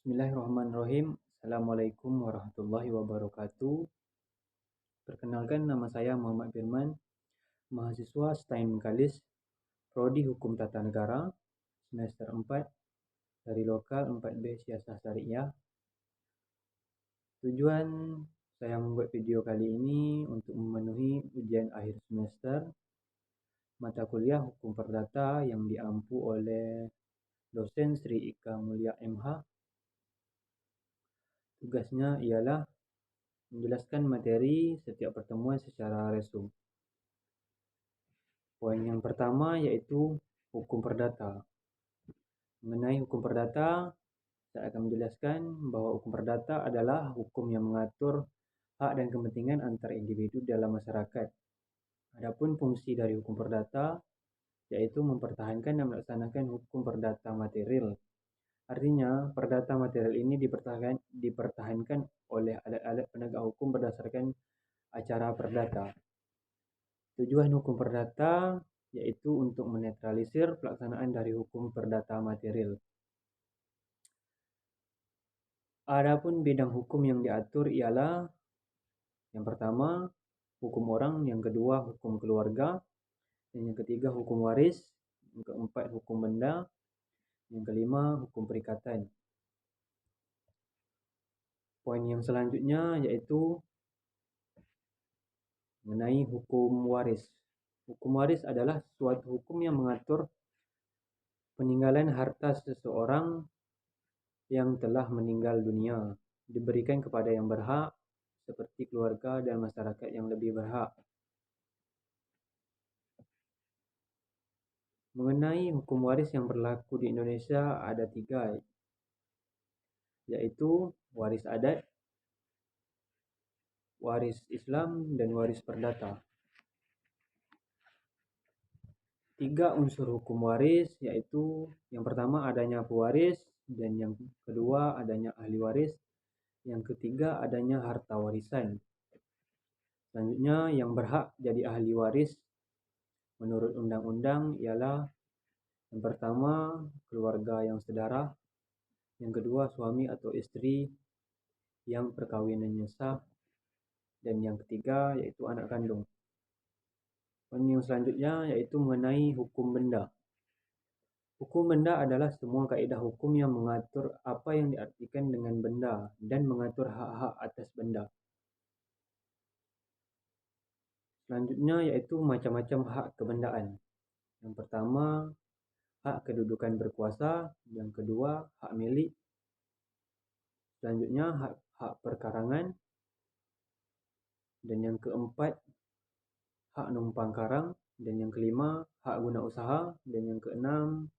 Bismillahirrahmanirrahim. Assalamualaikum warahmatullahi wabarakatuh. Perkenalkan, nama saya Muhammad Firman, mahasiswa STAIN Mekalis, Prodi Hukum Tata Negara, semester 4, dari lokal 4B Siasah Syariah. Tujuan saya membuat video kali ini untuk memenuhi ujian akhir semester mata kuliah Hukum Perdata yang diampu oleh dosen Sri Ika Mulia MH. Tugasnya ialah menjelaskan materi setiap pertemuan secara resum. Poin yang pertama yaitu hukum perdata. Mengenai hukum perdata, saya akan menjelaskan bahwa hukum perdata adalah hukum yang mengatur hak dan kepentingan antar individu dalam masyarakat. Adapun fungsi dari hukum perdata yaitu mempertahankan dan melaksanakan hukum perdata material. Artinya, perdata material ini dipertahankan oleh alat-alat penegak hukum berdasarkan acara perdata. Tujuan hukum perdata yaitu untuk menetralisir pelaksanaan dari hukum perdata material. Adapun bidang hukum yang diatur ialah yang pertama, hukum orang, yang kedua, hukum keluarga, dan yang ketiga, hukum waris, yang keempat, hukum benda, yang kelima, hukum perikatan. Poin yang selanjutnya yaitu mengenai hukum waris. Hukum waris adalah suatu hukum yang mengatur peninggalan harta seseorang yang telah meninggal dunia diberikan kepada yang berhak seperti keluarga dan masyarakat yang lebih berhak. Mengenai hukum waris yang berlaku di Indonesia ada 3, yaitu waris adat, waris Islam, dan waris perdata. 3 unsur hukum waris yaitu yang pertama adanya pewaris, dan yang kedua adanya ahli waris, yang ketiga adanya harta warisan. Selanjutnya, yang berhak jadi ahli waris menurut undang-undang ialah yang pertama keluarga yang sedarah, yang kedua suami atau istri yang perkawinannya sah, dan yang ketiga yaitu anak kandung. Yang selanjutnya yaitu mengenai hukum benda. Hukum benda adalah semua kaedah hukum yang mengatur apa yang diartikan dengan benda dan mengatur hak-hak atas benda. Selanjutnya yaitu macam-macam hak kebendaan. Yang pertama, hak kedudukan berkuasa, yang kedua, hak milik. Selanjutnya, hak perkarangan, dan yang keempat, hak numpang karang, dan yang kelima, hak guna usaha, dan yang keenam,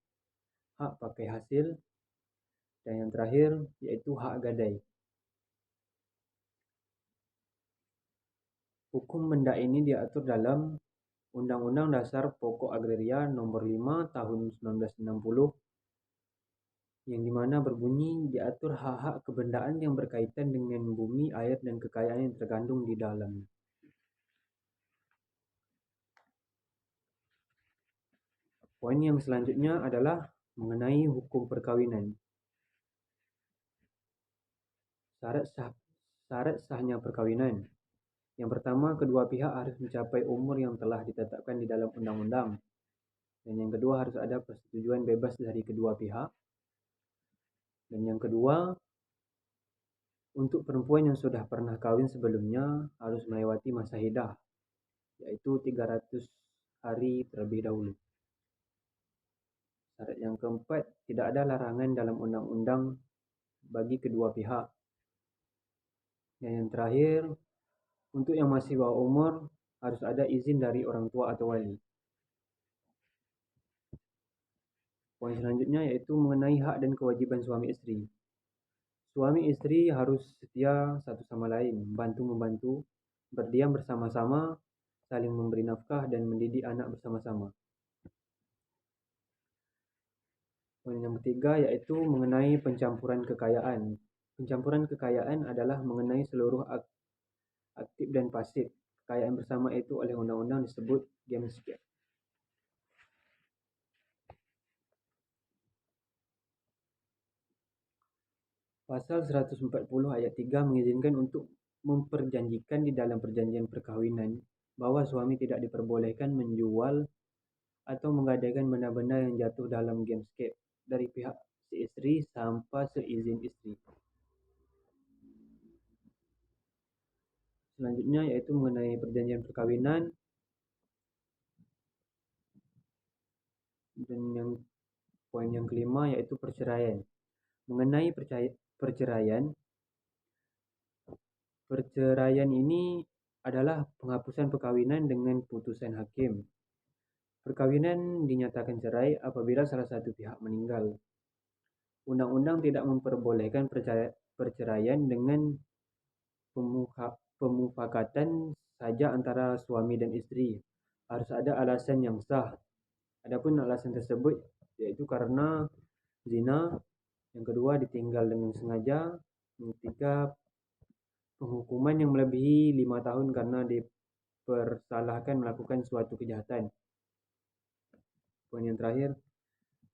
hak pakai hasil, dan yang terakhir yaitu hak gadai. Hukum benda ini diatur dalam Undang-Undang Dasar Pokok Agraria Nomor 5 Tahun 1960 yang dimana berbunyi diatur hak-hak kebendaan yang berkaitan dengan bumi, air, dan kekayaan yang terkandung di dalamnya. Poin yang selanjutnya adalah mengenai hukum perkawinan. Syarat sahnya perkawinan. Yang pertama, kedua pihak harus mencapai umur yang telah ditetapkan di dalam undang-undang. Dan yang kedua, harus ada persetujuan bebas dari kedua pihak. Dan yang kedua, untuk perempuan yang sudah pernah kawin sebelumnya harus melewati masa iddah, yaitu 300 hari terlebih dahulu. Syarat yang keempat, tidak ada larangan dalam undang-undang bagi kedua pihak. Dan yang terakhir, untuk yang masih bawah umur harus ada izin dari orang tua atau wali. Poin selanjutnya yaitu mengenai hak dan kewajiban suami istri. Suami istri harus setia satu sama lain, membantu, berdiam bersama-sama, saling memberi nafkah dan mendidik anak bersama-sama. Poin yang ketiga yaitu mengenai pencampuran kekayaan. Pencampuran kekayaan adalah mengenai seluruh aktif dan pasif kekayaan bersama itu oleh undang-undang disebut gamescape. Pasal 140 ayat 3 mengizinkan untuk memperjanjikan di dalam perjanjian perkawinan bahwa suami tidak diperbolehkan menjual atau menggadaikan benda-benda yang jatuh dalam gamescape dari pihak si istri tanpa seizin istri. Selanjutnya yaitu mengenai perjanjian perkawinan, dan poin yang kelima yaitu perceraian. Mengenai perceraian ini adalah penghapusan perkawinan dengan putusan hakim. Perkawinan dinyatakan cerai apabila salah satu pihak meninggal. Undang-undang tidak memperbolehkan perceraian dengan pemufakatan saja antara suami dan istri. Harus ada alasan yang sah. Adapun alasan tersebut yaitu karena zina, yang kedua ditinggal dengan sengaja, yang ketiga penghukuman yang melebihi 5 tahun karena dipersalahkan melakukan suatu kejahatan. Poin yang terakhir,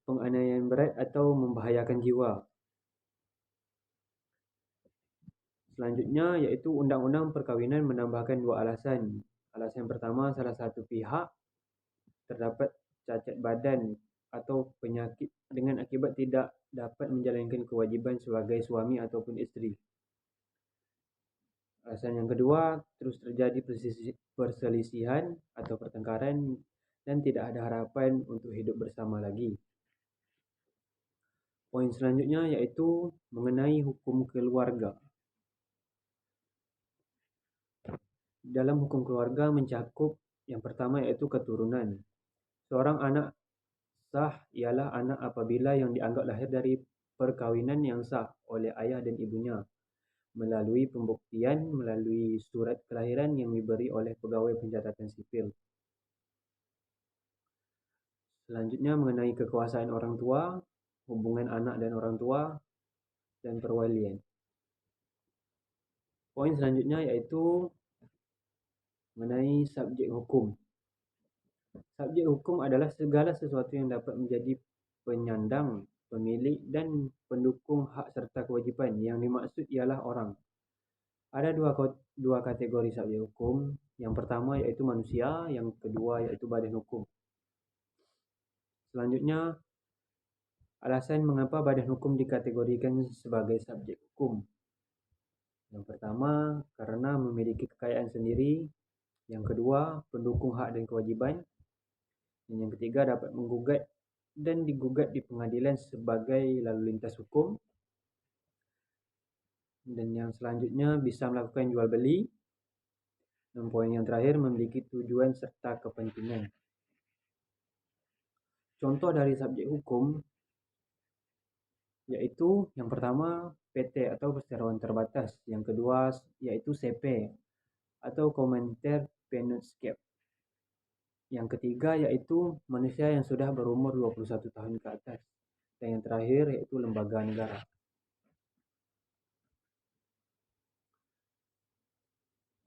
penganiayaan berat atau membahayakan jiwa. Selanjutnya yaitu undang-undang perkawinan menambahkan 2 alasan. Alasan pertama, salah satu pihak terdapat cacat badan atau penyakit dengan akibat tidak dapat menjalankan kewajiban sebagai suami ataupun istri. Alasan yang kedua, terus terjadi perselisihan atau pertengkaran dan tidak ada harapan untuk hidup bersama lagi. Poin selanjutnya yaitu mengenai hukum keluarga. Dalam hukum keluarga mencakup yang pertama yaitu keturunan. Seorang anak sah ialah anak apabila yang dianggap lahir dari perkawinan yang sah oleh ayah dan ibunya melalui pembuktian melalui surat kelahiran yang diberi oleh pegawai pencatatan sipil. Selanjutnya mengenai kekuasaan orang tua, hubungan anak dan orang tua, dan perwalian. Poin selanjutnya yaitu mengenai subjek hukum. Subjek hukum adalah segala sesuatu yang dapat menjadi penyandang, pemilik, dan pendukung hak serta kewajipan. Yang dimaksud ialah orang. Ada dua kategori subjek hukum. Yang pertama yaitu manusia, yang kedua yaitu badan hukum. Selanjutnya, alasan mengapa badan hukum dikategorikan sebagai subjek hukum. Yang pertama, karena memiliki kekayaan sendiri. Yang kedua, pendukung hak dan kewajiban. Dan yang ketiga, dapat menggugat dan digugat di pengadilan sebagai lalu lintas hukum. Dan yang selanjutnya, bisa melakukan jual beli. Dan poin yang terakhir, memiliki tujuan serta kepentingan. Contoh dari subjek hukum yaitu yang pertama PT atau perseroan terbatas, yang kedua yaitu CP atau Komentar Penutscape, yang ketiga yaitu manusia yang sudah berumur 21 tahun ke atas, dan yang terakhir yaitu lembaga negara.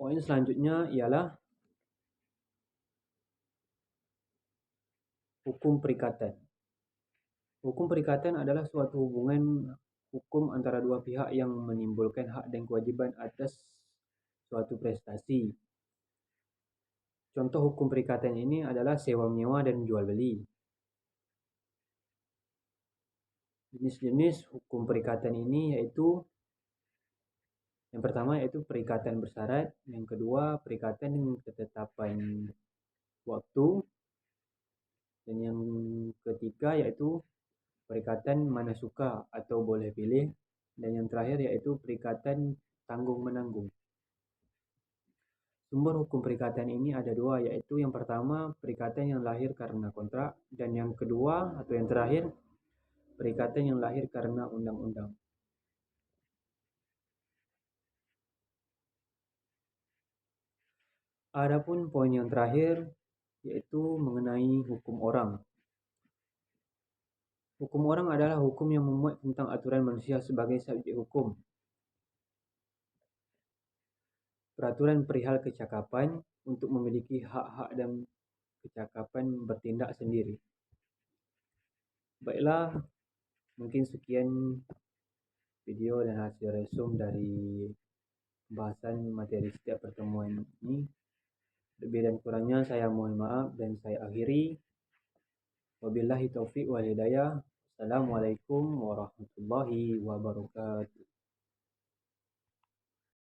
Poin selanjutnya ialah hukum perikatan. Hukum perikatan adalah suatu hubungan hukum antara dua pihak yang menimbulkan hak dan kewajiban atas suatu prestasi. Contoh hukum perikatan ini adalah sewa menyewa dan jual beli. Jenis-jenis hukum perikatan ini yaitu yang pertama yaitu perikatan bersyarat, yang kedua perikatan dengan ketetapan waktu, dan yang ketiga yaitu perikatan mana suka atau boleh pilih, dan yang terakhir yaitu perikatan tanggung-menanggung. Sumber hukum perikatan ini ada dua, yaitu yang pertama perikatan yang lahir karena kontrak, dan yang kedua atau yang terakhir perikatan yang lahir karena undang-undang. Adapun poin yang terakhir yaitu mengenai hukum orang. Hukum orang adalah hukum yang memuat tentang aturan manusia sebagai subjek hukum. Peraturan perihal kecakapan untuk memiliki hak-hak dan kecakapan bertindak sendiri. Baiklah, mungkin sekian video dan hasil resum dari pembahasan materi setiap pertemuan ini. Lebih dan kurangnya saya mohon maaf dan saya akhiri. Wabillahi taufiq wal hidayah. Assalamualaikum warahmatullahi wabarakatuh.